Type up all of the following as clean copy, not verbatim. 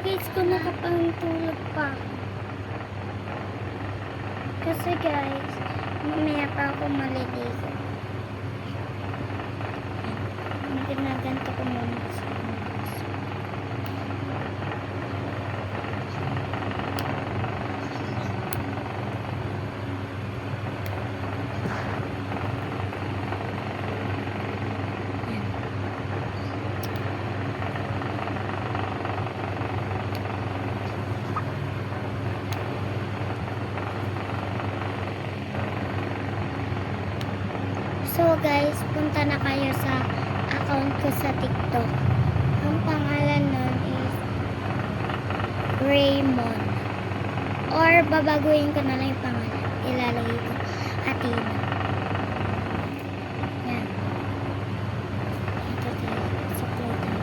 guys kung nakapantulog pa. Kasi guys, mamaya pa ako maliligo. Ginaganto ko muna sa So guys, punta na kayo sa account ko sa TikTok. Ang pangalan nun is Raymond. Or babaguhin ko na lang yung pangalan. Ilalagay ko Athena. Yan. Ito tayo. Sa play tayo.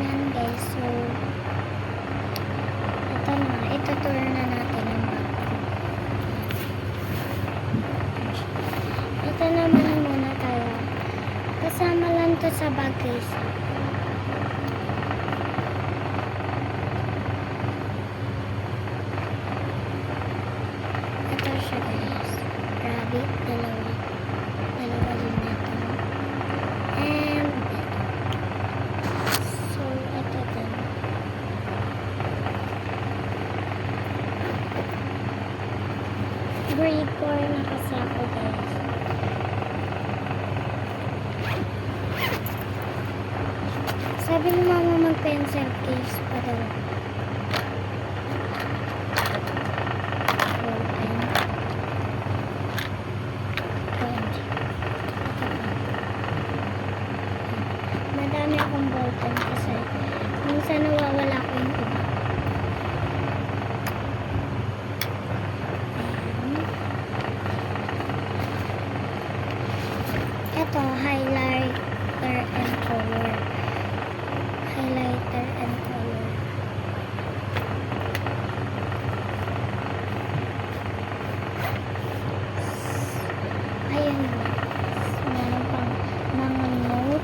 Yan guys, so ito na, itutur na natin ang bag. Ito naman muna tayo. Kasama lang to sa bag guys. Ito siya guys. Rabbit, dalawa din natin. And so, ito din. Grade 4 na kasi ako guys. Sabi ni mama mag-pencil case pa daw. Ballpen. Point. Madami akong ballpen kasi minsan nawawala ko yung iba.